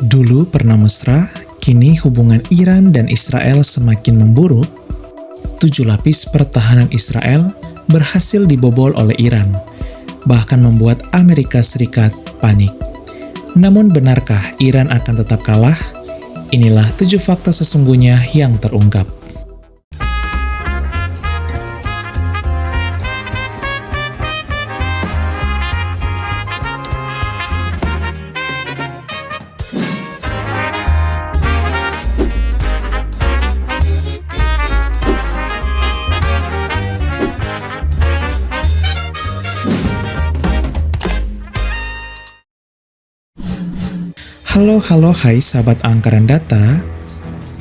Dulu pernah mesra, kini hubungan Iran dan Israel semakin memburuk. 7 lapis pertahanan Israel berhasil dibobol oleh Iran, bahkan membuat Amerika Serikat panik. Namun benarkah Iran akan tetap kalah? Inilah 7 fakta sesungguhnya yang terungkap. Halo, hai sahabat angkaran data.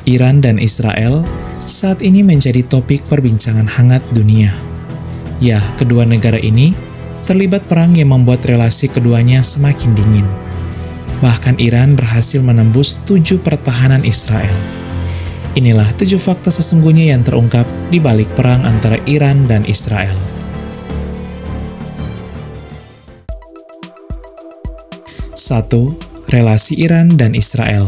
Iran dan Israel saat ini menjadi topik perbincangan hangat dunia. Ya, kedua negara ini terlibat perang yang membuat relasi keduanya semakin dingin. Bahkan Iran berhasil menembus 7 pertahanan Israel. Inilah 7 fakta sesungguhnya yang terungkap di balik perang antara Iran dan Israel. 1. Relasi Iran dan Israel.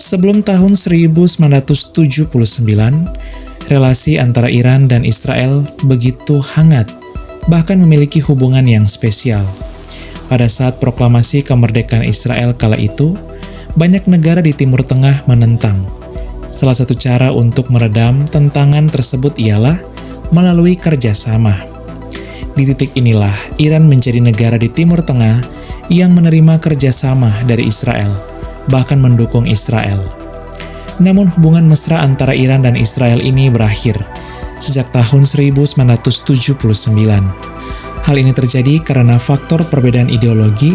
Sebelum tahun 1979, relasi antara Iran dan Israel begitu hangat, bahkan memiliki hubungan yang spesial. Pada saat proklamasi kemerdekaan Israel kala itu, banyak negara di Timur Tengah menentang. Salah satu cara untuk meredam tentangan tersebut ialah melalui kerjasama. Di titik inilah Iran menjadi negara di Timur Tengah yang menerima kerjasama dari Israel, bahkan mendukung Israel. Namun hubungan mesra antara Iran dan Israel ini berakhir sejak tahun 1979. Hal ini terjadi karena faktor perbedaan ideologi,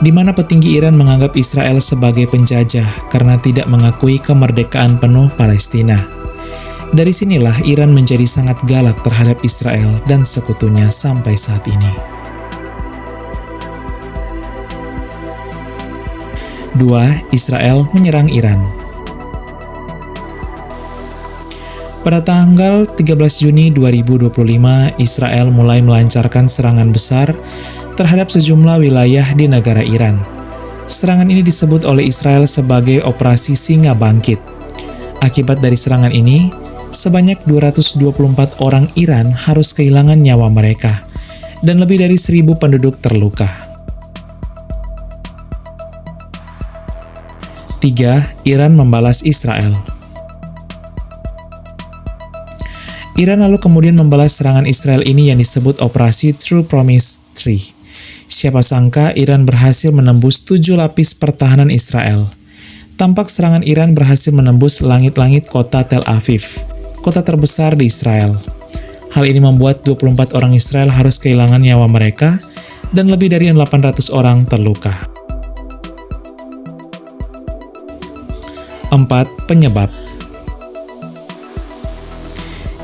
di mana petinggi Iran menganggap Israel sebagai penjajah karena tidak mengakui kemerdekaan penuh Palestina. Dari sinilah Iran menjadi sangat galak terhadap Israel dan sekutunya sampai saat ini. 2. Israel menyerang Iran. Pada tanggal 13 Juni 2025, Israel mulai melancarkan serangan besar terhadap sejumlah wilayah di negara Iran. Serangan ini disebut oleh Israel sebagai Operasi Singa Bangkit. Akibat dari serangan ini, sebanyak 224 orang Iran harus kehilangan nyawa mereka, dan lebih dari 1.000 penduduk terluka. 3. Iran membalas Israel. Iran lalu kemudian membalas serangan Israel ini yang disebut Operasi True Promise 3. Siapa sangka Iran berhasil menembus 7 lapis pertahanan Israel. Tampak serangan Iran berhasil menembus langit-langit kota Tel Aviv, kota terbesar di Israel. Hal ini membuat 24 orang Israel harus kehilangan nyawa mereka dan lebih dari 800 orang terluka. 4. Penyebab.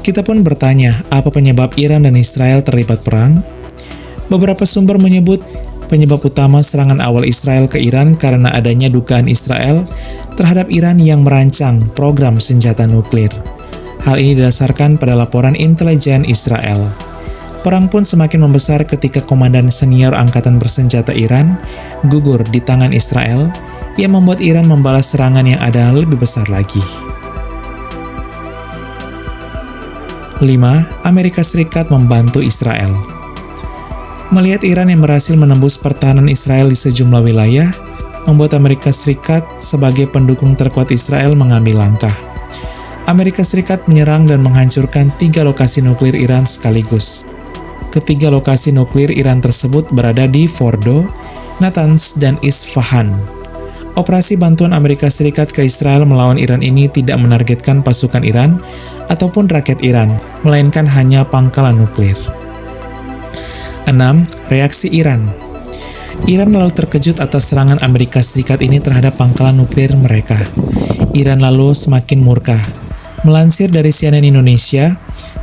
Kita pun bertanya, apa penyebab Iran dan Israel terlibat perang? Beberapa sumber menyebut penyebab utama serangan awal Israel ke Iran karena adanya dugaan Israel terhadap Iran yang merancang program senjata nuklir. Hal ini didasarkan pada laporan intelijen Israel. Perang pun semakin membesar ketika komandan senior angkatan bersenjata Iran gugur di tangan Israel, yang membuat Iran membalas serangan yang ada lebih besar lagi. 5. Amerika Serikat membantu Israel. Melihat Iran yang berhasil menembus pertahanan Israel di sejumlah wilayah, membuat Amerika Serikat sebagai pendukung terkuat Israel mengambil langkah. Amerika Serikat menyerang dan menghancurkan 3 lokasi nuklir Iran sekaligus. Ketiga lokasi nuklir Iran tersebut berada di Fordo, Natanz, dan Isfahan. Operasi bantuan Amerika Serikat ke Israel melawan Iran ini tidak menargetkan pasukan Iran ataupun raket Iran, melainkan hanya pangkalan nuklir. 6. Reaksi Iran. Iran lalu terkejut atas serangan Amerika Serikat ini terhadap pangkalan nuklir mereka. Iran lalu semakin murka. Melansir dari CNN Indonesia,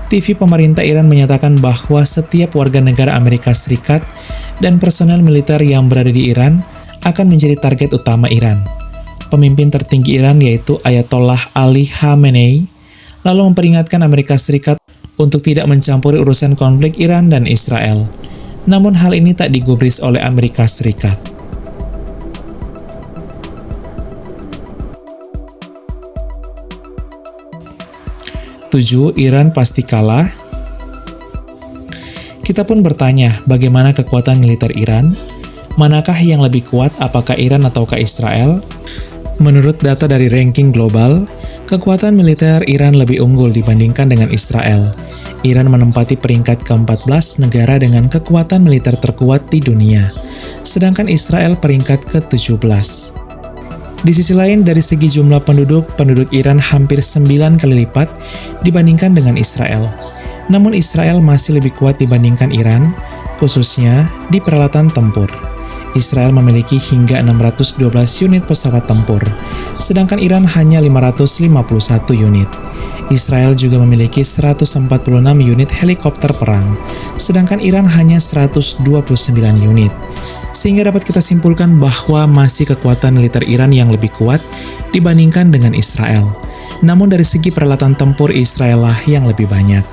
TV pemerintah Iran menyatakan bahwa setiap warga negara Amerika Serikat dan personel militer yang berada di Iran akan menjadi target utama Iran. Pemimpin tertinggi Iran yaitu Ayatollah Ali Khamenei lalu memperingatkan Amerika Serikat untuk tidak mencampuri urusan konflik Iran dan Israel. Namun hal ini tak digubris oleh Amerika Serikat. 7. Iran pasti kalah. Kita pun bertanya, bagaimana kekuatan militer Iran? Manakah yang lebih kuat, apakah Iran ataukah Israel? Menurut data dari ranking global, kekuatan militer Iran lebih unggul dibandingkan dengan Israel. Iran menempati peringkat ke-14 negara dengan kekuatan militer terkuat di dunia, sedangkan Israel peringkat ke-17. Di sisi lain, dari segi jumlah penduduk Iran hampir 9 kali lipat dibandingkan dengan Israel. Namun Israel masih lebih kuat dibandingkan Iran, khususnya di peralatan tempur. Israel memiliki hingga 612 unit pesawat tempur, sedangkan Iran hanya 551 unit. Israel juga memiliki 146 unit helikopter perang, sedangkan Iran hanya 129 unit. Sehingga dapat kita simpulkan bahwa masih kekuatan militer Iran yang lebih kuat dibandingkan dengan Israel. Namun dari segi peralatan tempur, Israel lah yang lebih banyak.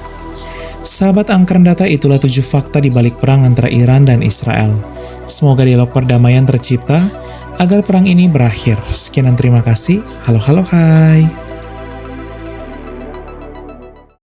Sahabat Angkran Data, itulah 7 fakta di balik perang antara Iran dan Israel. Semoga dialog perdamaian tercipta agar perang ini berakhir. Sekian dan terima kasih. Halo, hai.